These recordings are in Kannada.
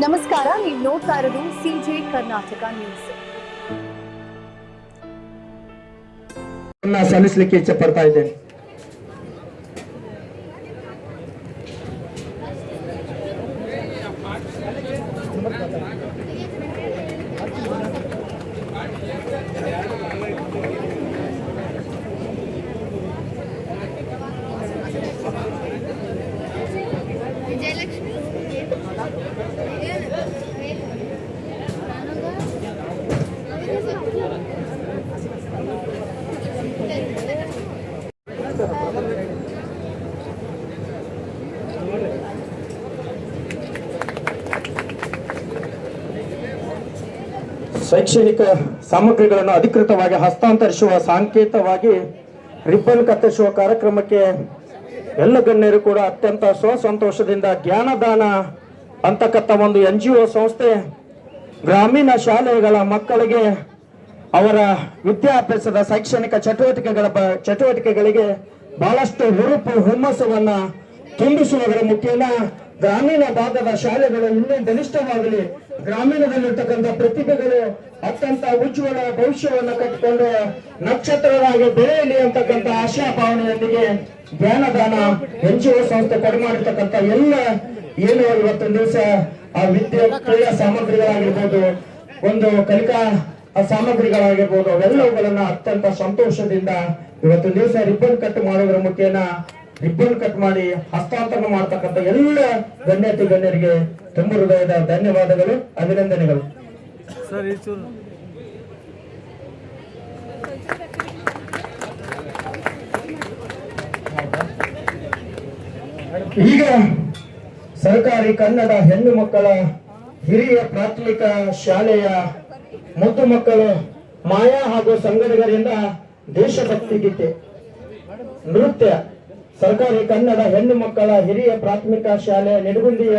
ನಮಸ್ಕಾರ, ನೀವು ನೋಡ್ತಾ ಇರೋದು ಸಿಜೆ ಕರ್ನಾಟಕ ನ್ಯೂಸ್. ಸಲ್ಲಿಸಲಿಕ್ಕೆ ಇಚ್ಛೆ ಪಡ್ತಾ ಇದ್ದೇನೆ. ಶೈಕ್ಷಣಿಕ ಸಾಮಗ್ರಿಗಳನ್ನು ಅಧಿಕೃತವಾಗಿ ಹಸ್ತಾಂತರಿಸುವ ಸಾಂಕೇತವಾಗಿ ರಿಬ್ಬನ್ ಕತ್ತರಿಸುವ ಕಾರ್ಯಕ್ರಮಕ್ಕೆ ಎಲ್ಲ ಗಣ್ಯರು ಕೂಡ ಅತ್ಯಂತ ಸ್ವಸಂತೋಷದಿಂದ ಜ್ಞಾನದಾನ ಅಂತಕ್ಕಂಥ ಒಂದು NGO ಸಂಸ್ಥೆ ಗ್ರಾಮೀಣ ಶಾಲೆಗಳ ಮಕ್ಕಳಿಗೆ ಅವರ ವಿದ್ಯಾಭ್ಯಾಸದ ಶೈಕ್ಷಣಿಕ ಚಟುವಟಿಕೆಗಳಿಗೆ ಬಹಳಷ್ಟು ಹುರುಪು ಹುಮ್ಮಸ್ಸವನ್ನ ತುಂಬಿಸುವುದರ ಮುಖೇನ ಗ್ರಾಮೀಣ ಭಾಗದ ಶಾಲೆಗಳು ಇನ್ನೂ ಬಲಿಷ್ಠವಾಗಲಿ, ಗ್ರಾಮೀಣದಲ್ಲಿರ್ತಕ್ಕಂಥ ಪ್ರತಿಭೆಗಳು ಅತ್ಯಂತ ಉಜ್ವಲ ಭವಿಷ್ಯವನ್ನು ಕಟ್ಟಿಕೊಂಡು ನಕ್ಷತ್ರವಾಗಿ ಬೆಳೆಯಲಿ ಅಂತಕ್ಕಂಥ ಆಶಾ ಭಾವನೆಯೊಂದಿಗೆ ಜ್ಞಾನದಾನ NGO ಸಂಸ್ಥೆ ಕೊಡಮಾಡಿರ್ತಕ್ಕಂಥ ಎಲ್ಲ ಏನು ಇವತ್ತಿನ ದಿವಸ ಆ ಕ್ರೀಡಾ ಸಾಮಗ್ರಿಗಳಾಗಿರ್ಬೋದು, ಒಂದು ಕಲಿಕಾ ಸಾಮಗ್ರಿಗಳಾಗಿರ್ಬೋದು, ಅವೆಲ್ಲವುಗಳನ್ನ ಅತ್ಯಂತ ಸಂತೋಷದಿಂದ ಇವತ್ತಿನ ದಿವಸ ರಿಬ್ಬನ್ ಕಟ್ ಮಾಡೋದ್ರ ಮುಖೇನ ರಿಬ್ಬನ್ ಕಟ್ ಮಾಡಿ ಹಸ್ತಾಂತರ ಮಾಡತಕ್ಕಂಥ ಎಲ್ಲ ಗಣ್ಯರಿಗೆ ತುಂಬ ಹೃದಯದ ಧನ್ಯವಾದಗಳು, ಅಭಿನಂದನೆಗಳು. ಈಗ ಸರ್ಕಾರಿ ಕನ್ನಡ ಹೆಣ್ಣು ಮಕ್ಕಳ ಹಿರಿಯ ಪ್ರಾಥಮಿಕ ಶಾಲೆಯ ಮುದ್ದು ಮಕ್ಕಳು ಮಾಯಾ ಹಾಗೂ ಸಂಗಡಿಗರಿಂದ ದೇಶಭಕ್ತಿ ಗೀತೆ ನೃತ್ಯ ಸರ್ಕಾರಿ ಕನ್ನಡ ಹೆಣ್ಣು ಮಕ್ಕಳ ಹಿರಿಯ ಪ್ರಾಥಮಿಕ ಶಾಲೆ ನಿಡಗುಂದಿಯ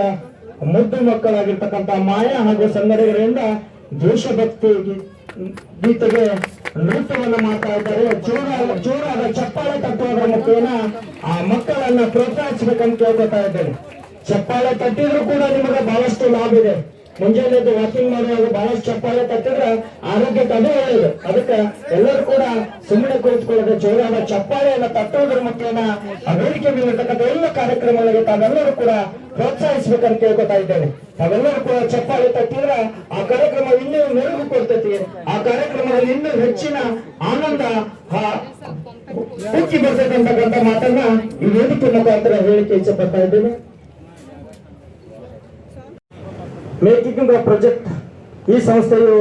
ಮುದ್ದು ಮಕ್ಕಳಾಗಿರ್ತಕ್ಕಂಥ ಮಾಯಾ ಹಾಗೂ ಸಂಗಡಿಗರಿಂದ ದೇಶಭಕ್ತಿ ಗೀತೆಗೆ ನೃತ್ಯವನ್ನು ಮಾಡ್ತಾ ಇದ್ದಾರೆ. ಜೋರಾದ ಚಪ್ಪಾಳೆ ತಟ್ಟುವುದರ ಮುಖೇನ ಆ ಮಕ್ಕಳನ್ನ ಪ್ರೋತ್ಸಾಹಿಸಬೇಕಂತ ಕೇಳ್ಕೊತಾ ಇದ್ದೇನೆ. ಚಪ್ಪಾಳೆ ತಟ್ಟಿದ್ರು ಕೂಡ ನಿಮಗೆ ಬಹಳಷ್ಟು ಲಾಭ ಇದೆ. ಮುಂಜಾನೆ ವಾಕಿಂಗ್ ಮಾಡುವಾಗ ಬಹಳಷ್ಟು ಚಪ್ಪಾಳೆ ತಟ್ಟಿದ್ರೆ ಆರೋಗ್ಯಕ್ಕೆ ಅದು ಒಳ್ಳೆಯದು. ಅದಕ್ಕೆ ಎಲ್ಲರೂ ಕೂಡ ಸುಮ್ಮನೆ ಕುಳಿತುಕೊಳ್ಳದೆ ಜೋರಾದ ಚಪ್ಪಾಳೆಯನ್ನ ತಟ್ಟುವುದರ ಮುಖೇನ ವೇದಿಕೆ ಮೇಲಿರ್ತಕ್ಕಂಥ ಎಲ್ಲ ಕಾರ್ಯಕ್ರಮಗಳಿಗೆ ತಾವೆಲ್ಲರೂ ಕೂಡ ಪ್ರೋತ್ಸಾಹಿಸಬೇಕಂತ ಕೇಳ್ಕೊತಾ ಇದ್ದೇನೆ. ತಾವೆಲ್ಲರೂ ಕೂಡ ಚಪ್ಪಾಳೆ ತಟ್ಟಿದ್ರೆ ಆ ಕಾರ್ಯಕ್ರಮ ಇನ್ನೂ ಮೆರುಗು ಕೊಡ್ತೈತಿ, ಆ ಕಾರ್ಯಕ್ರಮದಲ್ಲಿ ಇನ್ನೂ ಹೆಚ್ಚಿನ ಆನಂದ ಉಕ್ಕಿ ಬರ್ತೈತೆ ಅಂತಕ್ಕಂಥ ಮಾತನ್ನ ಈ ವೇದಿಕೆ ಮುಖಾಂತರ ಹೇಳಿಕೆ ಇಚ್ಛೆ ಪಡ್ತಾ ಇದ್ದೇನೆ. ಮೇಕಿಂಗ್ ಪ್ರಾಜೆಕ್ಟ್ ಈ ಸಂಸ್ಥೆಯು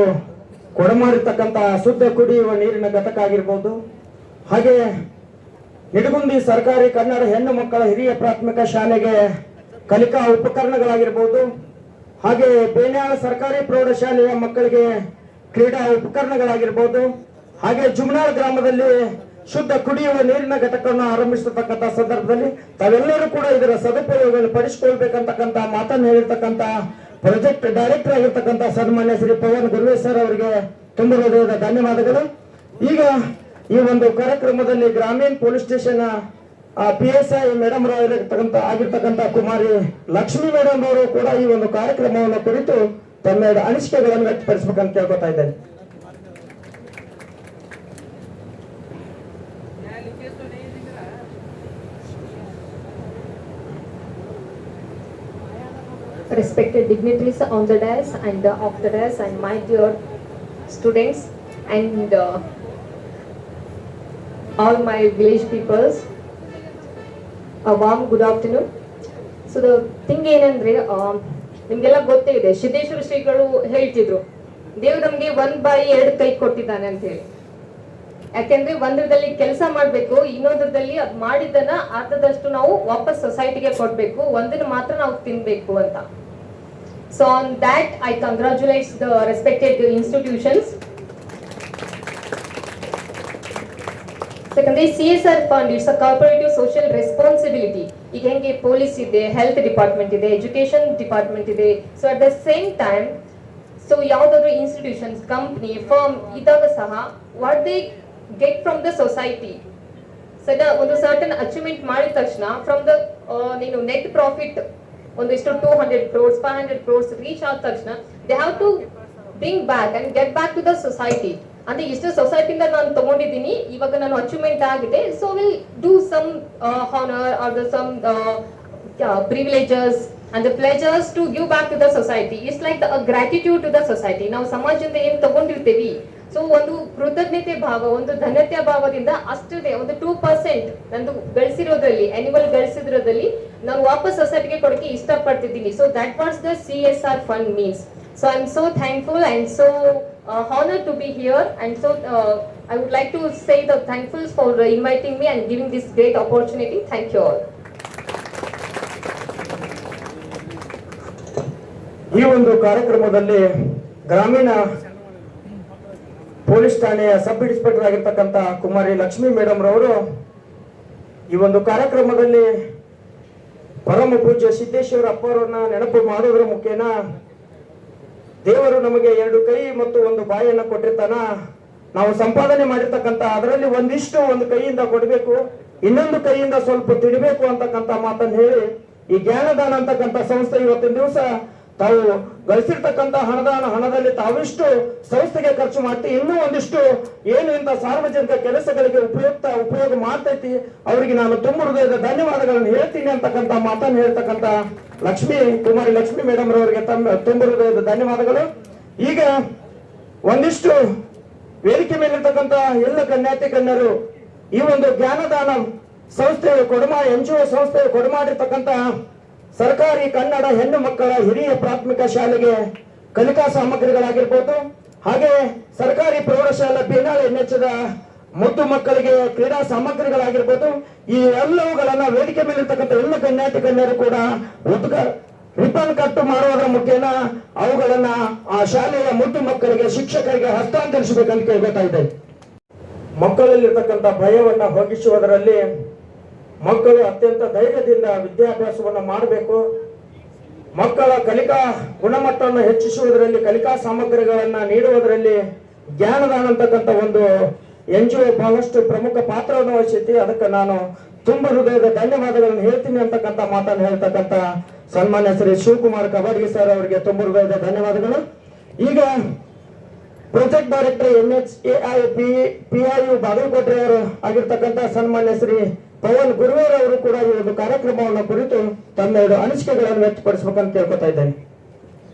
ಕೊಡಮಾಡಿರ್ತಕ್ಕಂಥ ಶುದ್ಧ ಕುಡಿಯುವ ನೀರಿನ ಘಟಕ ಆಗಿರ್ಬೋದು, ಹಾಗೆ ನಿಡಗುಂದಿ ಸರ್ಕಾರಿ ಕನ್ನಡ ಹೆಣ್ಣು ಮಕ್ಕಳ ಹಿರಿಯ ಪ್ರಾಥಮಿಕ ಶಾಲೆಗೆ ಕಲಿಕಾ ಉಪಕರಣಗಳಾಗಿರ್ಬೋದು, ಹಾಗೆ ಬೇನ್ಯಾಳ ಸರ್ಕಾರಿ ಪ್ರೌಢಶಾಲೆಯ ಮಕ್ಕಳಿಗೆ ಕ್ರೀಡಾ ಉಪಕರಣಗಳಾಗಿರ್ಬೋದು, ಹಾಗೆ ಜುಮ್ನಾಳ್ ಗ್ರಾಮದಲ್ಲಿ ಶುದ್ಧ ಕುಡಿಯುವ ನೀರಿನ ಘಟಕವನ್ನು ಆರಂಭಿಸತಕ್ಕಂಥ ಸಂದರ್ಭದಲ್ಲಿ ತಾವೆಲ್ಲರೂ ಕೂಡ ಇದರ ಸದುಪಯೋಗವನ್ನು ಪಡಿಸಿಕೊಳ್ಬೇಕಂತಕ್ಕಂಥ ಮಾತನ್ನು ಹೇಳಿರ್ತಕ್ಕಂಥ ಪ್ರಾಜೆಕ್ಟ್ ಡೈರೆಕ್ಟರ್ ಆಗಿರ್ತಕ್ಕಂಥ ಸನ್ಮಾನ್ಯ ಶ್ರೀ ಪವನ್ ಗುರುವೇಶ್ ಸರ್ ಅವರಿಗೆ ತುಂಬ ಹೃದಯದ ಧನ್ಯವಾದಗಳು. ಈಗ ಈ ಒಂದು ಕಾರ್ಯಕ್ರಮದಲ್ಲಿ ಗ್ರಾಮೀಣ ಪೊಲೀಸ್ ಸ್ಟೇಷನ್ PSI ಮೇಡಮ್ ಆಗಿರ್ತಕ್ಕಂಥ ಕುಮಾರಿ ಲಕ್ಷ್ಮಿ ಮೇಡಮ್ ಅವರು ಕೂಡ ಈ ಒಂದು ಕಾರ್ಯಕ್ರಮವನ್ನು ಕುರಿತು ತಮ್ಮ ಅನಿಸಿಕೆಗಳನ್ನು ವ್ಯಕ್ತಪಡಿಸಬೇಕಂತ ಕೇಳ್ಕೊತಾ ಇದ್ದೇನೆ. Respected dignitaries on the dais and off the dais, and my dear students and all my village peoples, a warm good afternoon. So the thing ಏನಂದ್ರೆ ನಿಮ್ಗೆಲ್ಲ ಗೊತ್ತೇ ಇದೆ, ಸಿದ್ದೇಶ್ವರ ಶ್ರೀಗಳು ಹೇಳ್ತಿದ್ರು ದೇವ್ರು ನಮ್ಗೆ 1/2 ಕೈ ಕೊಟ್ಟಿದ್ದಾನೆ ಅಂತ ಹೇಳಿ. ಯಾಕೆಂದ್ರೆ ಒಂದ್ರದಲ್ಲಿ ಕೆಲಸ ಮಾಡ್ಬೇಕು, ಇನ್ನೊಂದ್ರದಲ್ಲಿ ಅದ್ ಮಾಡಿದ್ದನ್ನ ಅರ್ಧದಷ್ಟು ನಾವು ವಾಪಸ್ ಸೊಸೈಟಿಗೆ ಕೊಡ್ಬೇಕು, ಒಂದನ್ನು ಮಾತ್ರ ನಾವು ತಿನ್ಬೇಕು ಅಂತ. So on that I congratulate the respected institutions. Secondly, CSR fund, it's a corporative social responsibility. ಈಗ ಹೆಂಗೆ ಪೊಲೀಸ್ ಇದೆ, ಹೆಲ್ತ್ ಡಿಪಾರ್ಟ್ಮೆಂಟ್ ಇದೆ, ಎಜುಕೇಶನ್ ಡಿಪಾರ್ಟ್ಮೆಂಟ್ ಇದೆ. So at the same time so ಯಾವ್ದಾದ್ರು ಇನ್ಸ್ಟಿಟ್ಯೂಷನ್ಸ್, ಕಂಪ್ನಿ, ಫರ್ಮ್ ಇದ್ದಾಗ ಸಹ what they get from the society, ಒಂದು ಸರ್ಟನ್ ಅಚೀವ್ಮೆಂಟ್ ಮಾಡಿದ ತಕ್ಷಣ ಫ್ರಮ್ ದ ನೀನು ನೆಟ್ ಪ್ರಾಫಿಟ್ ಒಂದಿಷ್ಟು 200 crores 500 crores ರೀಚ್ ಆದ ತಕ್ಷಣ they have to bring back and get back to the society. ಅಂದ್ರೆ ಇಷ್ಟು ಸೊಸೈಟಿಯಿಂದ ನಾನು ತಗೊಂಡಿದ್ದೀನಿ, ಇವಾಗ ನಾನು ಅಚೀವ್ಮೆಂಟ್ ಆಗಿದೆ, so will do some honour or the some privileges and the pleasures to give back to the society. It's like a gratitude to the society. ನಾವು ಸಮಾಜದಿಂದ ಏನ್ ತಗೊಂಡಿರ್ತೀವಿ, ಸೊ ಒಂದು ಕೃತಜ್ಞತೆ ಭಾವ, ಒಂದು ಧನ್ಯತೆ ಭಾವದಿಂದ ಅಷ್ಟೇ ಒಂದು 2% ನಂದು ಗಳಿಸಿರೋದ್ರಲ್ಲಿ ಆನ್ಯುವಲ್ ಗಳಿಸಿರೋದ್ರಲ್ಲಿ ನಾನು ವಾಪಸ್ ಸೊಸೈಟಿಗೆ ಕೊಡಕ್ಕೆ ಇಷ್ಟಪಡ್ತಿದ್ದೀನಿ. So that what's the CSR fund means. So I'm so thankful and so honored to be here, and so I would like to say the thankfuls for inviting me and giving this great opportunity. Thank you all. ಈ ಒಂದು ಕಾರ್ಯಕ್ರಮದಲ್ಲಿ ಗ್ರಾಮೀಣ ಪೊಲೀಸ್ ಠಾಣೆಯ ಸಬ್ ಇನ್ಸ್ಪೆಕ್ಟರ್ ಆಗಿರ್ತಕ್ಕಂಥ ಕುಮಾರಿ ಲಕ್ಷ್ಮಿ ಮೇಡಮ್ ರವರು ಈ ಒಂದು ಕಾರ್ಯಕ್ರಮದಲ್ಲಿ ಪರಮ ಪೂಜ್ಯ ಸಿದ್ದೇಶ್ವರ ಅಪ್ಪರನ್ನ ನೆನಪು ಮಾಡೋದ್ರ ಮುಖೇನ ದೇವರು ನಮಗೆ 2 ಕೈ ಮತ್ತು 1 ಬಾಯನ್ನು ಕೊಟ್ಟಿರ್ತಾನ. ನಾವು ಸಂಪಾದನೆ ಮಾಡಿರ್ತಕ್ಕಂಥ ಅದರಲ್ಲಿ ಒಂದು ಕೈಯಿಂದ ಕೊಡಬೇಕು, ಇನ್ನೊಂದು ಕೈಯಿಂದ ಸ್ವಲ್ಪ ತಿನ್ನಬೇಕು ಅಂತಕ್ಕಂಥ ಮಾತನ್ನು ಹೇಳಿ ಈ ಜ್ಞಾನದಾನ ಅಂತಕ್ಕಂಥ ಸಂಸ್ಥೆ ಇವತ್ತಿನ ದಿವಸ ತಾವು ಗಳಿಸಿರ್ತಕ್ಕಂಥ ಹಣದಲ್ಲಿ ತಾವಿಷ್ಟು ಸಂಸ್ಥೆಗೆ ಖರ್ಚು ಮಾಡ್ತಿ, ಇನ್ನೂ ಒಂದಿಷ್ಟು ಏನು ಇಂಥ ಸಾರ್ವಜನಿಕ ಕೆಲಸಗಳಿಗೆ ಉಪಯೋಗ ಮಾಡ್ತೈತಿ. ಅವರಿಗೆ ನಾನು ತುಂಬ ಹೃದಯದ ಧನ್ಯವಾದಗಳನ್ನು ಹೇಳ್ತೀನಿ ಅಂತಕ್ಕಂಥ ಮಾತನ್ನು ಹೇಳ್ತಕ್ಕಂಥ ಕುಮಾರಿ ಲಕ್ಷ್ಮಿ ಮೇಡಮ್ ರವರಿಗೆ ತುಂಬ ಹೃದಯದ ಧನ್ಯವಾದಗಳು. ಈಗ ಒಂದಿಷ್ಟು ವೇದಿಕೆ ಮೇಲಿರ್ತಕ್ಕಂಥ ಎಲ್ಲ ಕನ್ಯಾತಿ ಕನ್ಯರು ಈ ಒಂದು ಜ್ಞಾನದಾನ ಸಂಸ್ಥೆಯು NGO ಸಂಸ್ಥೆಯು ಕೊಡಮಾಡಿರ್ತಕ್ಕಂಥ ಸರ್ಕಾರಿ ಕನ್ನಡ ಹೆಣ್ಣು ಮಕ್ಕಳ ಹಿರಿಯ ಪ್ರಾಥಮಿಕ ಶಾಲೆಗೆ ಕಲಿಕಾ ಸಾಮಗ್ರಿಗಳಾಗಿರ್ಬೋದು, ಹಾಗೆ ಸರ್ಕಾರಿ ಪ್ರೌಢಶಾಲಾ ಬೇನಾಳೆ ನೆಚ್ಚದ ಮುದ್ದು ಮಕ್ಕಳಿಗೆ ಕ್ರೀಡಾ ಸಾಮಗ್ರಿಗಳಾಗಿರ್ಬೋದು, ಈ ಎಲ್ಲವುಗಳನ್ನ ವೇದಿಕೆ ಮೇಲಿರ್ತಕ್ಕಂಥ ಎಲ್ಲ ಕನ್ಯಾತಿ ಕನ್ಯರು ಕೂಡ ರಿಬನ್ ಕಟ್ಟು ಮಾಡುವುದರ ಮುಖೇನ ಅವುಗಳನ್ನ ಆ ಶಾಲೆಯ ಮುದ್ದು ಮಕ್ಕಳಿಗೆ ಶಿಕ್ಷಕರಿಗೆ ಹಸ್ತಾಂತರಿಸಬೇಕಂತ ಕೇಳ್ಕೊತಾ ಇದ್ದೇವೆ. ಮಕ್ಕಳಲ್ಲಿರ್ತಕ್ಕಂಥ ಭಯವನ್ನ ಹೋಗಿಸುವುದರಲ್ಲಿ ಮಕ್ಕಳು ಅತ್ಯಂತ ಧೈರ್ಯದಿಂದ ವಿದ್ಯಾಭ್ಯಾಸವನ್ನು ಮಾಡಬೇಕು. ಮಕ್ಕಳ ಕಲಿಕಾ ಗುಣಮಟ್ಟವನ್ನು ಹೆಚ್ಚಿಸುವುದರಲ್ಲಿ, ಕಲಿಕಾ ಸಾಮಗ್ರಿಗಳನ್ನ ನೀಡುವುದರಲ್ಲಿ ಜ್ಞಾನದಾನ ಅಂತಕ್ಕಂಥ ಒಂದು NGO ಬಹಳಷ್ಟು ಪ್ರಮುಖ ಪಾತ್ರವನ್ನು ವಹಿಸುತ್ತೆ. ಅದಕ್ಕೆ ನಾನು ತುಂಬ ಹೃದಯದ ಧನ್ಯವಾದಗಳನ್ನು ಹೇಳ್ತೀನಿ ಅಂತಕ್ಕಂಥ ಮಾತನ್ನು ಹೇಳ್ತಕ್ಕಂಥ ಸನ್ಮಾನ್ಯ ಶ್ರೀ ಶಿವಕುಮಾರ್ ಕಬಾಡ್ಗಿ ಸರ್ ಅವರಿಗೆ ತುಂಬ ಹೃದಯದ ಧನ್ಯವಾದಗಳು. ಈಗ project director NHAI PIU Bagalkot ಅವರು ಆಗಿರ್ತಕ್ಕಂಥ ಸನ್ಮಾನ್ಯ ಶ್ರೀ ಪವನ್ ಗುರುವೇರ್ ಅವರು ಕೂಡ ಈ ಒಂದು ಕಾರ್ಯಕ್ರಮವನ್ನು ಕುರಿತು ತಮ್ಮ ಅನಿಸಿಕೆಗಳನ್ನು ವ್ಯಕ್ತಪಡಿಸಬೇಕಂತ ಕೇಳ್ಕೊತಾ ಇದ್ದೇನೆ.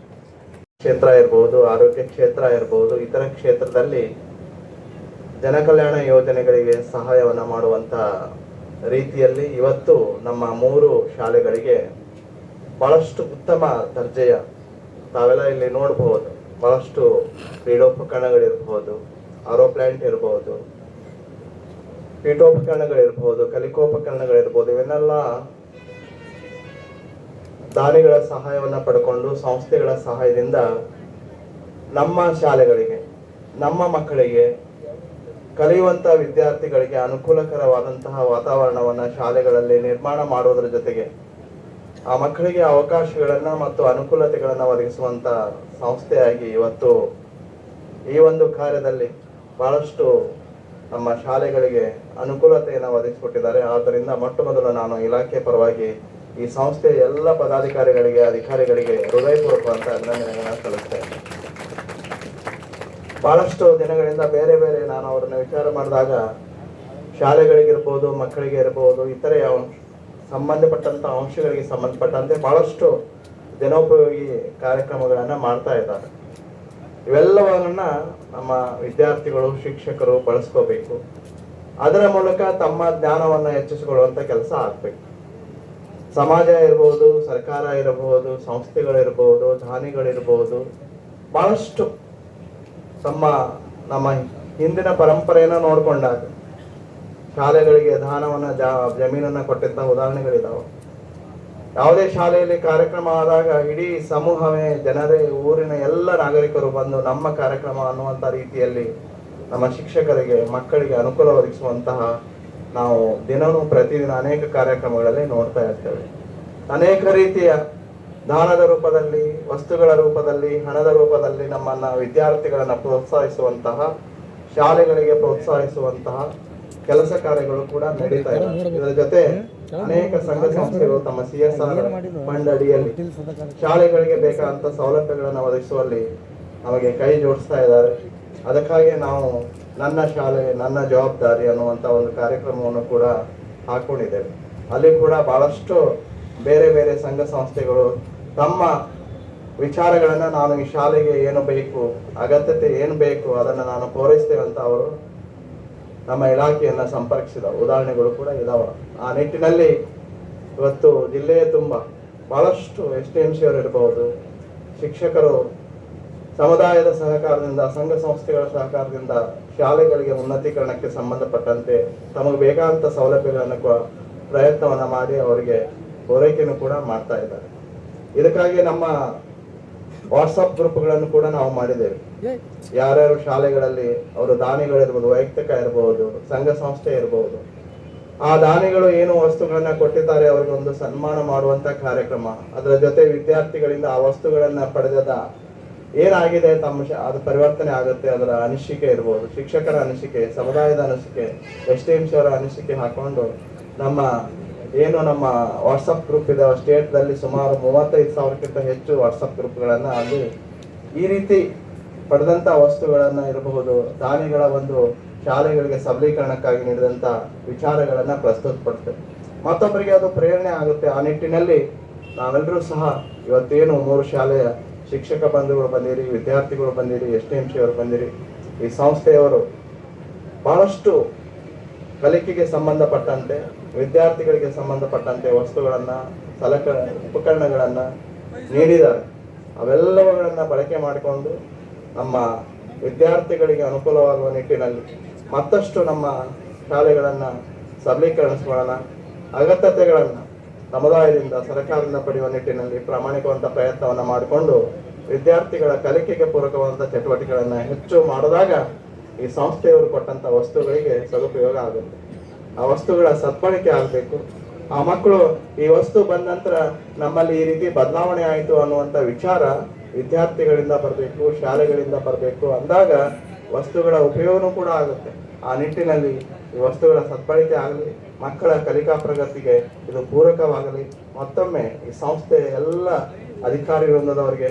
ಕ್ಷೇತ್ರ ಇರಬಹುದು, ಆರೋಗ್ಯ ಕ್ಷೇತ್ರ ಇರಬಹುದು, ಇತರ ಕ್ಷೇತ್ರದಲ್ಲಿ ಜನಕಲ್ಯಾಣ ಯೋಜನೆಗಳಿಗೆ ಸಹಾಯವನ್ನು ಮಾಡುವಂತ ರೀತಿಯಲ್ಲಿ ಇವತ್ತು ನಮ್ಮ 3 ಶಾಲೆಗಳಿಗೆ ಬಹಳಷ್ಟು ಉತ್ತಮ ದರ್ಜೆಯ, ತಾವೆಲ್ಲ ಇಲ್ಲಿ ನೋಡಬಹುದು, ಬಹಳಷ್ಟು ಕ್ರೀಡೋಪಕರಣಗಳಿರಬಹುದು, ಆರೋ ಪ್ಲಾಂಟ್ ಇರಬಹುದು, ಪೀಠೋಪಕರಣಗಳಿರ್ಬಹುದು, ಕಲಿಕೋಪಕರಣಗಳಿರ್ಬೋದು, ಇವನ್ನೆಲ್ಲ ದಾನಿಗಳ ಸಹಾಯವನ್ನ ಪಡ್ಕೊಂಡು ಸಂಸ್ಥೆಗಳ ಸಹಾಯದಿಂದ ನಮ್ಮ ಶಾಲೆಗಳಿಗೆ, ನಮ್ಮ ಮಕ್ಕಳಿಗೆ, ಕಲಿಯುವಂತ ವಿದ್ಯಾರ್ಥಿಗಳಿಗೆ ಅನುಕೂಲಕರವಾದಂತಹ ವಾತಾವರಣವನ್ನ ಶಾಲೆಗಳಲ್ಲಿ ನಿರ್ಮಾಣ ಮಾಡುವುದರ ಜೊತೆಗೆ ಆ ಮಕ್ಕಳಿಗೆ ಅವಕಾಶಗಳನ್ನ ಮತ್ತು ಅನುಕೂಲತೆಗಳನ್ನ ಒದಗಿಸುವಂತ ಸಂಸ್ಥೆಯಾಗಿ ಇವತ್ತು ಈ ಒಂದು ಕಾರ್ಯದಲ್ಲಿ ಬಹಳಷ್ಟು ನಮ್ಮ ಶಾಲೆಗಳಿಗೆ ಅನುಕೂಲತೆಯನ್ನು ಒದಗಿಸಿಕೊಟ್ಟಿದ್ದಾರೆ. ಆದ್ದರಿಂದ ಮೊಟ್ಟ ಮೊದಲು ನಾನು ಇಲಾಖೆ ಪರವಾಗಿ ಈ ಸಂಸ್ಥೆಯ ಎಲ್ಲ ಪದಾಧಿಕಾರಿಗಳಿಗೆ, ಅಧಿಕಾರಿಗಳಿಗೆ ಹೃದಯಪೂರ್ವಕ ಅಭಿನಂದನೆಗಳನ್ನು ಸಲ್ಲಿಸ್ತೇನೆ. ಬಹಳಷ್ಟು ದಿನಗಳಿಂದ ಬೇರೆ ಬೇರೆ ನಾನು ಅವರನ್ನು ವಿಚಾರ ಮಾಡಿದಾಗ ಶಾಲೆಗಳಿಗಿರ್ಬೋದು, ಮಕ್ಕಳಿಗೆ ಇರ್ಬೋದು, ಇತರೆ ಸಂಬಂಧಪಟ್ಟಂತ ಅಂಶಗಳಿಗೆ ಸಂಬಂಧಪಟ್ಟಂತೆ ಬಹಳಷ್ಟು ಜನೋಪಯೋಗಿ ಕಾರ್ಯಕ್ರಮಗಳನ್ನ ಮಾಡ್ತಾ ಇದ್ದಾರೆ. ಇವೆಲ್ಲವನ್ನ ನಮ್ಮ ವಿದ್ಯಾರ್ಥಿಗಳು, ಶಿಕ್ಷಕರು ಬಳಸ್ಕೋಬೇಕು. ಅದರ ಮೂಲಕ ತಮ್ಮ ಜ್ಞಾನವನ್ನು ಹೆಚ್ಚಿಸಿಕೊಳ್ಳುವಂತ ಕೆಲಸ ಆಗ್ಬೇಕು. ಸಮಾಜ ಇರಬಹುದು, ಸರ್ಕಾರ ಇರಬಹುದು, ಸಂಸ್ಥೆಗಳಿರಬಹುದು, ದಾನಿಗಳಿರಬಹುದು, ಬಹಳಷ್ಟು ನಮ್ಮ ಹಿಂದಿನ ಪರಂಪರೆಯನ್ನು ನೋಡಿಕೊಂಡಾಗ ಶಾಲೆಗಳಿಗೆ ದಾನವನ್ನ ಜಮೀನನ್ನ ಕೊಟ್ಟಂತ ಉದಾಹರಣೆಗಳಿದಾವೆ. ಯಾವುದೇ ಶಾಲೆಯಲ್ಲಿ ಕಾರ್ಯಕ್ರಮ ಆದಾಗ ಇಡೀ ಸಮೂಹವೇ, ಜನರೇ, ಊರಿನ ಎಲ್ಲ ನಾಗರಿಕರು ಬಂದು ನಮ್ಮ ಕಾರ್ಯಕ್ರಮ ಅನ್ನುವಂಥ ರೀತಿಯಲ್ಲಿ ನಮ್ಮ ಶಿಕ್ಷಕರಿಗೆ, ಮಕ್ಕಳಿಗೆ ಅನುಕೂಲ ಒದಗಿಸುವಂತಹ ನಾವು ಪ್ರತಿದಿನ ಅನೇಕ ಕಾರ್ಯಕ್ರಮಗಳಲ್ಲಿ ನೋಡ್ತಾ ಇರ್ತೇವೆ. ಅನೇಕ ರೀತಿಯ ದಾನದ ರೂಪದಲ್ಲಿ, ವಸ್ತುಗಳ ರೂಪದಲ್ಲಿ, ಹಣದ ರೂಪದಲ್ಲಿ ನಮ್ಮನ್ನ ವಿದ್ಯಾರ್ಥಿಗಳನ್ನ ಪ್ರೋತ್ಸಾಹಿಸುವಂತಹ, ಶಾಲೆಗಳಿಗೆ ಪ್ರೋತ್ಸಾಹಿಸುವಂತಹ ಕೆಲಸ ಕಾರ್ಯಗಳು ಕೂಡ ನಡೀತಾ ಇದೆ. ಇದರ ಜೊತೆ ಅನೇಕ ಸಂಘ ಸಂಸ್ಥೆಗಳು ತಮ್ಮ CSR ಫಂಡ್ ಅಡಿಯಲ್ಲಿ ಶಾಲೆಗಳಿಗೆ ಬೇಕಾದಂತ ಸೌಲಭ್ಯಗಳನ್ನು ಒದಗಿಸುವಲ್ಲಿ ನಮಗೆ ಕೈ ಜೋಡಿಸ್ತಾ ಇದ್ದಾರೆ. ಅದಕ್ಕಾಗಿ ನಾವು ನನ್ನ ಶಾಲೆ ನನ್ನ ಜವಾಬ್ದಾರಿ ಅನ್ನುವಂಥ ಒಂದು ಕಾರ್ಯಕ್ರಮವನ್ನು ಕೂಡ ಹಾಕೊಂಡಿದ್ದೇವೆ. ಅಲ್ಲಿ ಕೂಡ ಬಹಳಷ್ಟು ಬೇರೆ ಬೇರೆ ಸಂಘ ಸಂಸ್ಥೆಗಳು ತಮ್ಮ ವಿಚಾರಗಳನ್ನು ನಾನು ಈ ಶಾಲೆಗೆ ಏನು ಬೇಕು, ಅಗತ್ಯತೆ ಏನು ಬೇಕು ಅದನ್ನು ನಾನು ಪೂರೈಸ್ತೇವೆ ಅಂತ ಅವರು ನಮ್ಮ ಇಲಾಖೆಯನ್ನು ಸಂಪರ್ಕಿಸಿದ ಉದಾಹರಣೆಗಳು ಕೂಡ ಇದಾವೆ. ಆ ನಿಟ್ಟಿನಲ್ಲಿ ಇವತ್ತು ಜಿಲ್ಲೆಯ ತುಂಬ ಬಹಳಷ್ಟು STMC ಅವರು ಇರಬಹುದು, ಶಿಕ್ಷಕರು ಸಮುದಾಯದ ಸಹಕಾರದಿಂದ ಸಂಘ ಸಂಸ್ಥೆಗಳ ಸಹಕಾರದಿಂದ ಶಾಲೆಗಳಿಗೆ ಉನ್ನತೀಕರಣಕ್ಕೆ ಸಂಬಂಧಪಟ್ಟಂತೆ ತಮಗೆ ಬೇಕಾದಂಥ ಸೌಲಭ್ಯಗಳನ್ನು ಪ್ರಯತ್ನವನ್ನು ಮಾಡಿ ಅವರಿಗೆ ಪೂರೈಕೆಯನ್ನು ಕೂಡ ಮಾಡ್ತಾ ಇದ್ದಾರೆ. ಇದಕ್ಕಾಗಿ ನಮ್ಮ ವಾಟ್ಸಪ್ ಗ್ರೂಪ್ಗಳನ್ನು ಕೂಡ ನಾವು ಮಾಡಿದ್ದೇವೆ. ಯಾರ್ಯಾರು ಶಾಲೆಗಳಲ್ಲಿ ಅವರು ದಾನಿಗಳಿರ್ಬೋದು, ವೈಯಕ್ತಿಕ ಇರಬಹುದು, ಸಂಘ ಸಂಸ್ಥೆ ಇರಬಹುದು, ಆ ದಾನಿಗಳು ಏನು ವಸ್ತುಗಳನ್ನ ಕೊಟ್ಟಿದ್ದಾರೆ ಅವರಿಗೆ ಒಂದು ಸನ್ಮಾನ ಮಾಡುವಂತ ಕಾರ್ಯಕ್ರಮ. ಅದರ ಜೊತೆ ವಿದ್ಯಾರ್ಥಿಗಳಿಂದ ಆ ವಸ್ತುಗಳನ್ನ ಪಡೆದ ಏನಾಗಿದೆ ತಮ್ಮ ಅದು ಪರಿವರ್ತನೆ ಆಗುತ್ತೆ, ಅದರ ಅನಿಸಿಕೆ ಇರ್ಬೋದು, ಶಿಕ್ಷಕರ ಅನಿಸಿಕೆ, ಸಮುದಾಯದ ಅನಿಸಿಕೆ, STMC ಅವರ ಅನಿಸಿಕೆ ಹಾಕೊಂಡು ನಮ್ಮ ವಾಟ್ಸಪ್ ಗ್ರೂಪ್ ಇದೆ ಸ್ಟೇಟ್ದಲ್ಲಿ ಸುಮಾರು 35,000ಕ್ಕಿಂತ ಹೆಚ್ಚು ವಾಟ್ಸಪ್ ಗ್ರೂಪ್ಗಳನ್ನ ಅಲ್ಲಿ ಈ ರೀತಿ ಪಡೆದಂತ ವಸ್ತುಗಳನ್ನ ಇರಬಹುದು, ದಾನಿಗಳ ಒಂದು ಶಾಲೆಗಳಿಗೆ ಸಬಲೀಕರಣಕ್ಕಾಗಿ ನೀಡಿದಂತ ವಿಚಾರಗಳನ್ನ ಪ್ರಸ್ತುತಪಡ್ತೇವೆ. ಮತ್ತೊಬ್ಬರಿಗೆ ಅದು ಪ್ರೇರಣೆ ಆಗುತ್ತೆ. ಆ ನಿಟ್ಟಿನಲ್ಲಿ ನಾವೆಲ್ಲರೂ ಸಹ ಇವತ್ತೇನು 3 ಶಾಲೆಯ ಶಿಕ್ಷಕ ಬಂಧುಗಳು ಬಂದಿರಿ, ವಿದ್ಯಾರ್ಥಿಗಳು ಬಂದಿರಿ, STMC ಅವರು ಬಂದಿರಿ, ಈ ಸಂಸ್ಥೆಯವರು ಬಹಳಷ್ಟು ಕಲಿಕೆಗೆ ಸಂಬಂಧಪಟ್ಟಂತೆ ವಿದ್ಯಾರ್ಥಿಗಳಿಗೆ ಸಂಬಂಧಪಟ್ಟಂತೆ ವಸ್ತುಗಳನ್ನ ಉಪಕರಣಗಳನ್ನ ನೀಡಿದ್ದಾರೆ. ಅವೆಲ್ಲವುಗಳನ್ನ ಬಳಕೆ ಮಾಡಿಕೊಂಡು ನಮ್ಮ ವಿದ್ಯಾರ್ಥಿಗಳಿಗೆ ಅನುಕೂಲವಾಗುವ ನಿಟ್ಟಿನಲ್ಲಿ ಮತ್ತಷ್ಟು ನಮ್ಮ ಶಾಲೆಗಳನ್ನ ಸಬಲೀಕರಿಸಿಕೊಳ್ಳೋಣ, ಅಗತ್ಯತೆಗಳನ್ನ ಸಮುದಾಯದಿಂದ ಸರ್ಕಾರದಿಂದ ಪಡೆಯುವ ನಿಟ್ಟಿನಲ್ಲಿ ಪ್ರಾಮಾಣಿಕವಂತ ಪ್ರಯತ್ನವನ್ನ ಮಾಡಿಕೊಂಡು ವಿದ್ಯಾರ್ಥಿಗಳ ಕಲಿಕೆಗೆ ಪೂರಕವಾದಂಥ ಚಟುವಟಿಕೆಗಳನ್ನ ಹೆಚ್ಚು ಮಾಡಿದಾಗ ಈ ಸಂಸ್ಥೆಯವರು ಕೊಟ್ಟಂತ ವಸ್ತುಗಳಿಗೆ ಸದುಪಯೋಗ ಆಗುತ್ತೆ. ಆ ವಸ್ತುಗಳ ಸದ್ಬಳಕೆ ಆಗಬೇಕು. ಆ ಮಕ್ಕಳು ಈ ವಸ್ತು ಬಂದ ನಂತರ ನಮ್ಮಲ್ಲಿ ಈ ರೀತಿ ಬದಲಾವಣೆ ಆಯಿತು ಅನ್ನುವಂಥ ವಿಚಾರ ವಿದ್ಯಾರ್ಥಿಗಳಿಂದ ಬರಬೇಕು, ಶಾಲೆಗಳಿಂದ ಬರಬೇಕು. ಅಂದಾಗ ವಸ್ತುಗಳ ಉಪಯೋಗನೂ ಕೂಡ ಆಗುತ್ತೆ. ಆ ನಿಟ್ಟಿನಲ್ಲಿ ಈ ವಸ್ತುಗಳ ಸದ್ಬಳಕೆ ಆಗಲಿ, ಮಕ್ಕಳ ಕಲಿಕಾ ಪ್ರಗತಿಗೆ ಇದು ಪೂರಕವಾಗಲಿ. ಮತ್ತೊಮ್ಮೆ ಈ ಸಂಸ್ಥೆ ಎಲ್ಲ ಅಧಿಕಾರಿ ವೃಂದದವರಿಗೆ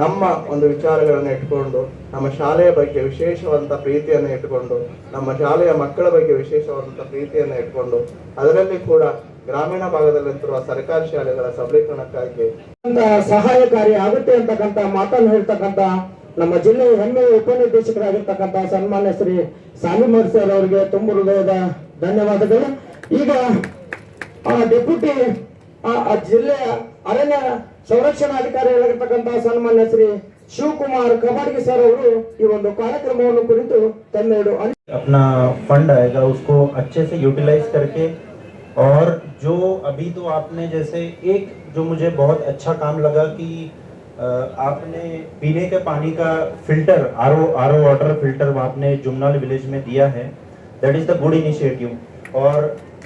ನಮ್ಮ ಒಂದು ವಿಚಾರಗಳನ್ನು ಇಟ್ಕೊಂಡು, ನಮ್ಮ ಶಾಲೆಯ ಬಗ್ಗೆ ವಿಶೇಷವಾದಂಥ ಪ್ರೀತಿಯನ್ನು ಇಟ್ಟುಕೊಂಡು, ನಮ್ಮ ಶಾಲೆಯ ಮಕ್ಕಳ ಬಗ್ಗೆ ವಿಶೇಷವಾದಂಥ ಪ್ರೀತಿಯನ್ನು ಇಟ್ಕೊಂಡು, ಅದರಲ್ಲಿ ಕೂಡ ಗ್ರಾಮೀಣ ಭಾಗದಲ್ಲಿರುವ ಸರ್ಕಾರಿ ಶಾಲೆಗಳ ಸಬಲೀಕರಣಕ್ಕಾಗಿ ಸಹಾಯಕಾರಿ ಆಗುತ್ತೆ ಅಂತಕ್ಕಂಥ ಮಾತನ್ನು ಹೇಳ್ತಕ್ಕಂಥ ನಮ್ಮ ಜಿಲ್ಲೆಯ ಹೆಮ್ಮೆಯ ಉಪನಿರ್ದೇಶಕರಾಗಿರ್ತಕ್ಕಂಥ ಸನ್ಮಾನ್ಯ ಶ್ರೀ ಸಾಲಿಮರ್ ಸರ್ ಅವರಿಗೆ ತುಂಬ ಹೃದಯದ ಧನ್ಯವಾದಗಳು. ಈಗ ಡೆಪ್ಯೂಟಿ ಜಿಲ್ಲೆಯ ಅರಣ್ಯ ಸಂರಕ್ಷಣಾಧಿಕಾರಿಯಾಗಿರ್ತಕ್ಕಂಥ ಸನ್ಮಾನ್ಯ ಶ್ರೀ ಶಿವಕುಮಾರ್ ಕಬಾಡ್ಗಿ ಸರ್ ಅವರು ಈ ಒಂದು ಕಾರ್ಯಕ್ರಮವನ್ನು ಕುರಿತು ತನ್ನೆರಡು अपना फंड आएगा उसको अच्छे से यूटिलाइज करके, और जो अभी तो आपने जैसे एक जो मुझे बहुत अच्छा काम लगा कि आपने पीने के पानी का फिल्टर आरओ वाटर फिल्टर आपने जुमनाल विलेज में दिया है. That is the good initiative. और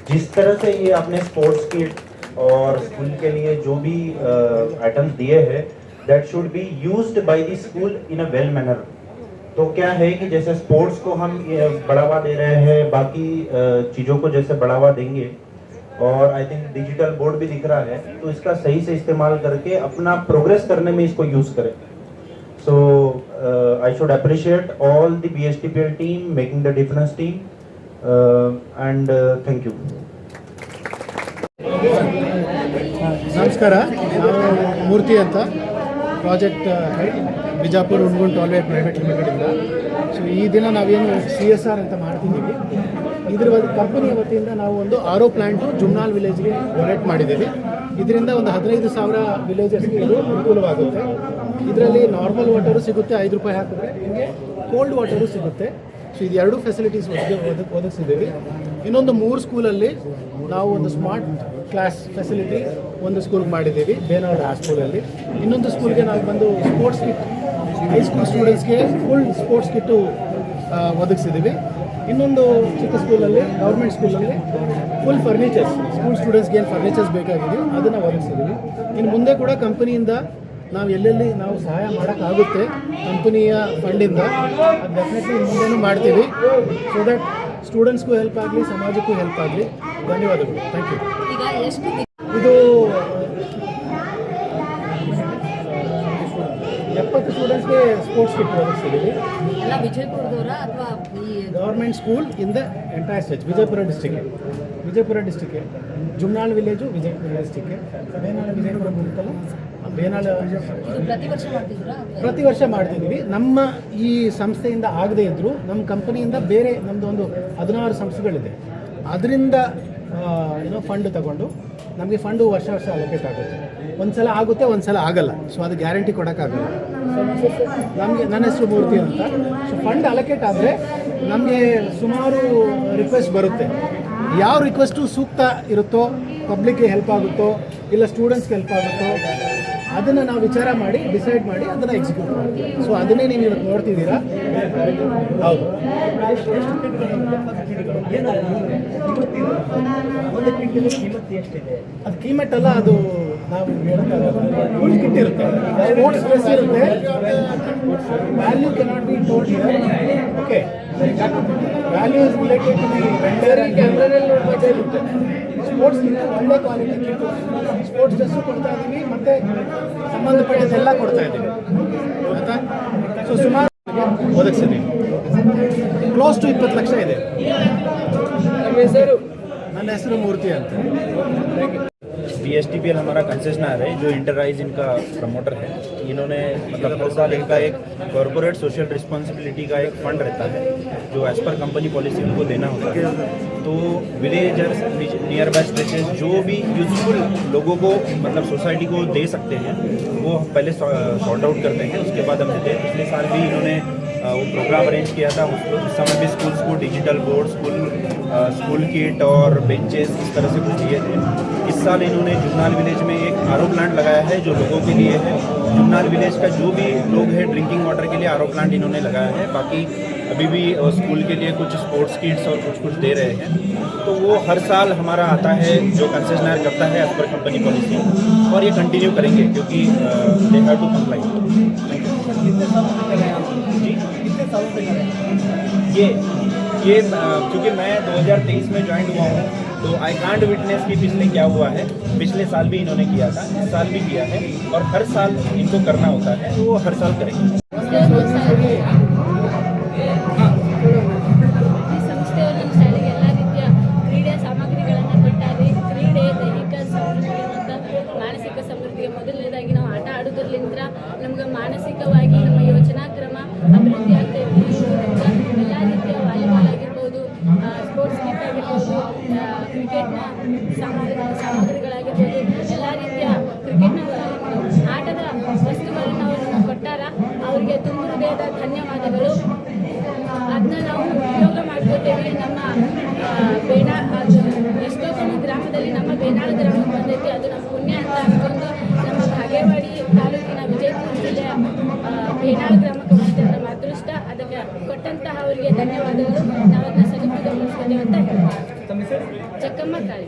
जिस तरह से ये आपने स्पोर्ट्स किट और स्कूल के लिए जो भी आइटम्स दिए हैं, that should be used by the school in a well manner. तो क्या है कि जैसे स्पोर्ट्स को हम बढ़ावा दे रहे हैं, बाकी चीज़ों को जैसे बढ़ावा देंगे, और आई थिंक डिजिटल बोर्ड भी दिख रहा है, तो इसका सही से इस्तेमाल करके अपना प्रोग्रेस करने में इसको यूज़ करें. So I should appreciate all the BSTPL team making the difference team, and thank you. ನಮಸ್ಕಾರ, ನಾನು ಮೂರ್ತಿ ಅಂತ, project head Bijapur Hungund tollway private ಲಿಮಿಟೆಡಿಂದ. ಸೊ ಈ ದಿನ ನಾವೇನು CSR ಅಂತ ಮಾಡ್ತಿದ್ದೀವಿ, ಇದ್ರ ಕಂಪನಿಯ ವತಿಯಿಂದ ನಾವು ಒಂದು RO ಪ್ಲ್ಯಾಂಟು ಜುಮ್ನಾಲ್ ವಿಲೇಜ್ಗೆ ಡೊನೇಟ್ ಮಾಡಿದ್ದೀವಿ. ಇದರಿಂದ ಒಂದು 15,000 ವಿಲೇಜಸ್ಗೆ ಇದು ಅನುಕೂಲವಾಗುತ್ತೆ. ಇದರಲ್ಲಿ ನಾರ್ಮಲ್ ವಾಟರು ಸಿಗುತ್ತೆ, 5 ರೂಪಾಯಿ ಹಾಕಿದ್ರೆ ನಿಮಗೆ ಕೋಲ್ಡ್ ವಾಟರು ಸಿಗುತ್ತೆ. ಸೊ ಇದು 2 ಫೆಸಿಲಿಟೀಸ್ ಒದಗಿಸಿದ್ದೀವಿ. ಇನ್ನೊಂದು 3 ಸ್ಕೂಲಲ್ಲಿ ನಾವು ಒಂದು ಸ್ಮಾರ್ಟ್ ಕ್ಲಾಸ್ ಫೆಸಿಲಿಟಿ ಒಂದು ಸ್ಕೂಲ್ಗೆ ಮಾಡಿದ್ದೀವಿ, ಬೇನಾಡ್ ಆ ಸ್ಕೂಲಲ್ಲಿ. ಇನ್ನೊಂದು ಸ್ಕೂಲ್ಗೆ ನಾವು ಬಂದು ಸ್ಪೋರ್ಟ್ಸ್ ಕಿಟ್, ಹೈಸ್ಕೂಲ್ ಸ್ಟೂಡೆಂಟ್ಸ್ಗೆ ಫುಲ್ ಸ್ಪೋರ್ಟ್ಸ್ ಕಿಟ್ಟು ಒದಗಿಸಿದ್ದೀವಿ. ಇನ್ನೊಂದು ಚಿಕ್ಕ ಸ್ಕೂಲಲ್ಲಿ, ಗೌರ್ಮೆಂಟ್ ಸ್ಕೂಲಲ್ಲಿ ಫುಲ್ ಫರ್ನಿಚರ್ಸ್, ಸ್ಕೂಲ್ ಸ್ಟೂಡೆಂಟ್ಸ್ಗೆ ಏನು ಫರ್ನಿಚರ್ಸ್ ಬೇಕಾಗಿದೆಯೋ ಅದನ್ನು ಒದಗಿಸಿದ್ದೀವಿ. ಇನ್ನು ಮುಂದೆ ಕೂಡ ಕಂಪನಿಯಿಂದ ನಾವು ಎಲ್ಲೆಲ್ಲಿ ನಾವು ಸಹಾಯ ಮಾಡೋಕ್ಕಾಗುತ್ತೆ ಕಂಪನಿಯ ಫಂಡಿಂದ, ಅದು ಡೆಫಿನೆಟ್ಲಿ ಮುಂದೆನೂ ಮಾಡ್ತೀವಿ. ಸೊ ದಟ್ ಸ್ಟೂಡೆಂಟ್ಸ್ಗೂ ಹೆಲ್ಪ್ ಆಗಲಿ, ಸಮಾಜಕ್ಕೂ ಹೆಲ್ಪ್ ಆಗಲಿ. ಧನ್ಯವಾದಗಳು. Thank you. ಈಗ ಎಷ್ಟು ಇದು 70 ಸ್ಟೂಡೆಂಟ್ಸ್ಗೆ ಸ್ಪೋರ್ಟ್ಸ್ ಕಿಟ್ ಒದಗಿಸಿದ್ದೀವಿ. ಎಲ್ಲ ವಿಜಯಪುರದವರ ಅಥವಾ ಈ government school in the entire state. Vijayapura ಡಿಸ್ಟಿಕ್ಕೆ, ಜುಮ್ನಾಳ್ ವಿಲೇಜು ವಿಜಯಪುರ ಡಿಸ್ಟಿಕ್ಕೆ, ಬೇನಾಳ ವಿಜಯಪುರ ಬರುತ್ತಲ್ಲ, ಬೇನಾಳ ಇದು ಪ್ರತಿ ವರ್ಷ ಮಾಡ್ತಿದ್ದೀರಾ? ಪ್ರತಿ ವರ್ಷ ಮಾಡ್ತಿದ್ದೀವಿ. ನಮ್ಮ ಈ ಸಂಸ್ಥೆಯಿಂದ ಆಗದೇ ಇದ್ದರೂ ನಮ್ಮ ಕಂಪನಿಯಿಂದ ಬೇರೆ ನಮ್ಮದು ಒಂದು 16 ಸಂಸ್ಥೆಗಳಿದೆ, ಅದರಿಂದ ಫಂಡ್ ತಗೊಂಡು ನಮಗೆ ಫಂಡು ವರ್ಷ ಅಲೋಕೇಟ್ ಆಗುತ್ತೆ. ಒಂದು ಸಲ ಆಗುತ್ತೆ, ಒಂದು ಸಲ ಆಗಲ್ಲ. ಸೊ ಅದು ಗ್ಯಾರಂಟಿ ಕೊಡೋಕ್ಕಾಗಲ್ಲ. ನಮಗೆ, ನನ್ನ ಹೆಸರು ಮೂರ್ತಿ ಅಂತ. ಸೊ ಫಂಡ್ ಅಲೋಕೇಟ್ ಆದರೆ ನಮಗೆ ಸುಮಾರು ರಿಕ್ವೆಸ್ಟ್ ಬರುತ್ತೆ. ಯಾವ ರಿಕ್ವೆಸ್ಟು ಸೂಕ್ತ ಇರುತ್ತೋ, ಪಬ್ಲಿಕ್ಗೆ ಹೆಲ್ಪ್ ಆಗುತ್ತೋ ಇಲ್ಲ ಸ್ಟೂಡೆಂಟ್ಸ್ಗೆ ಹೆಲ್ಪ್ ಆಗುತ್ತೋ ಅದನ್ನು ನಾವು ವಿಚಾರ ಮಾಡಿ ಡಿಸೈಡ್ ಮಾಡಿ ಅದನ್ನು ಎಕ್ಸಿಕ್ಯೂಟ್ ಮಾಡ್ತೀವಿ. ಸೊ ಅದನ್ನೇ ನೀವು ಇವತ್ತು ನೋಡ್ತಿದ್ದೀರಾ. ಹೌದು, ಅದು ಕೀಮೆಟ್ಟಲ್ಲ, ಅದು ನಾವು ಹೇಳೋಕ್ಕಾಗಲ್ಲ. ಫುಲ್ ಕಿಟ್ ಇರುತ್ತೆ, ಸ್ಪೋರ್ಟ್ಸ್ ಡ್ರೆಸ್ ಇರುತ್ತೆ. Value cannot be told here. Okay, value is related to the sports kit, ಒಳ್ಳೆ ಕ್ವಾಲಿಟಿ ಕಿಟ್, ಸ್ಪೋರ್ಟ್ಸ್ ಡ್ರೆಸ್ಸು ಕೊಡ್ತಾ ಇದ್ದೀವಿ, ಮತ್ತು ಸಂಬಂಧಪಟ್ಟದೆಲ್ಲ ಕೊಡ್ತಾ ಇದ್ದೀವಿ. ಆಯಿತಾ? ಸೊ ಸುಮಾರು ಒದಗಿಸಿದ್ದೀವಿ. ಕ್ಲೋಸ್ ಟು 20 ಲಕ್ಷ ಇದೆ. ನನ್ನ ಹೆಸರು ಮೂರ್ತಿ ಅಂತ. BSTPL हमारा कंसेशनर है, जो इंटरराइज इनका प्रमोटर है. इन्होंने मतलब हर साल इनका एक कॉर्पोरेट सोशल रिस्पॉन्सिबिलिटी का एक फंड रहता है जो एज पर कंपनी पॉलिसी उनको देना होता है. तो विलेजर्स, नियर बाय स्ट्रेचेस जो भी यूजफुल लोगों को मतलब सोसाइटी को दे सकते हैं वो पहले सॉर्ट आउट करते हैं, उसके बाद हम देते हैं. पिछले साल भी इन्होंने वो प्रोग्राम अरेंज किया था. उस समय भी स्कूल्स को डिजिटल बोर्ड, स्कूल किट और बेंचेस इस तरह से कुछ दिए थे. इस साल इन्होंने जुमनाल विलेज में एक आरओ प्लांट लगाया है जो लोगों के लिए है. जुमनाल विलेज का जो भी लोग हैं ड्रिंकिंग वाटर के लिए आरओ प्लांट इन्होंने लगाया है. बाकी अभी भी स्कूल के लिए कुछ स्पोर्ट्स किट्स और कुछ दे रहे हैं. तो वो हर साल हमारा आता है जो कंसेशनर करता है एज पर कंपनी पॉलिसी, और ये कंटिन्यू करेंगे क्योंकि दे हैव टू कंप्लाई. ये क्योंकि मैं 2023 में ज्वाइन हुआ हूँ तो आई कांट विटनेस कि पिछले क्या हुआ है. पिछले साल भी इन्होंने किया था, इस साल भी किया है, और हर साल इनको करना होता है, तो वो हर साल करेंगे. ಈ ಸಂಸ್ಥೆಯವರು ನಮ್ಮ ಶಾಲೆಗೆ ಎಲ್ಲ ರೀತಿಯ ಕ್ರೀಡೆ ಸಾಮಗ್ರಿಗಳನ್ನು ಕೊಟ್ಟಾರೆ. ಕ್ರೀಡೆ ದೈಹಿಕ ಸಮೃದ್ಧಿ ಮತ್ತು ಮಾನಸಿಕ ಸಮೃದ್ಧಿಗೆ ಮೊದಲನೇದಾಗಿ ನಾವು ಆಟ ಆಡೋದ್ರಲ್ಲಿಂದ ನಮ್ಗೆ ಮಾನಸಿಕವಾಗಿ ನಮ್ಮ ಯೋಚನಾ ಕ್ರಮ ಅಭಿವೃದ್ಧಿ ಆಗ್ತೈತಿ. ಎಲ್ಲ ರೀತಿಯ ವಾಲಿಬಾಲ್ ಆಗಿರ್ಬೋದು, ಸ್ಪೋರ್ಟ್ಸ್ ಕಿಟ್ ಆಗಿರ್ಬೋದು, ಕ್ರಿಕೆಟ್ನ ಸಾಮಗ್ರಿಗಳಾಗಿರ್ಬೋದು, ಎಲ್ಲ ರೀತಿಯ ಕ್ರಿಕೆಟ್ನ ಆಟದ ವಸ್ತುಗಳನ್ನು ಅವರು ಕೊಟ್ಟಾರ. ಅವರಿಗೆ ತುಂಬ ಹೃದಯದ ಧನ್ಯವಾದಗಳು. ಅದನ್ನ ನಾವು ಉಪಯೋಗ ಮಾಡ್ಕೋತೇವೆ. ನಮ್ಮ ಎಷ್ಟೋ ಗ್ರಾಮದಲ್ಲಿ ನಮ್ಮ ಬೇನಾಳ ಗ್ರಾಮಕ್ಕೆ ಬಂದೈತಿ, ಅದು ನಮ್ಮ ಪುಣ್ಯ ಅಂತ ಅನ್ಕೊಂಡು ನಮ್ಮ ಭಾಗೇವಾಡಿ ತಾಲೂಕಿನ ವಿಜಯಪುರ ಜಿಲ್ಲೆಯ ಬೇನಾಳ ಗ್ರಾಮಕ್ಕೆ ಬಂದಿದ್ದ ನಮ್ಮ ಅದೃಷ್ಟ. ಅದಕ್ಕೆ ಕೊಟ್ಟಂತಹ ಅವರಿಗೆ ಧನ್ಯವಾದಗಳು. ನಾವು ಅದನ್ನ ಸದುಪಯೋಗಪಡಿಸ್ಕೋತೇವೆ ಅಂತ ಹೇಳ್ತೀವಿ. ಚಕ್ಕಮ್ಮ ಕಾಳಿ.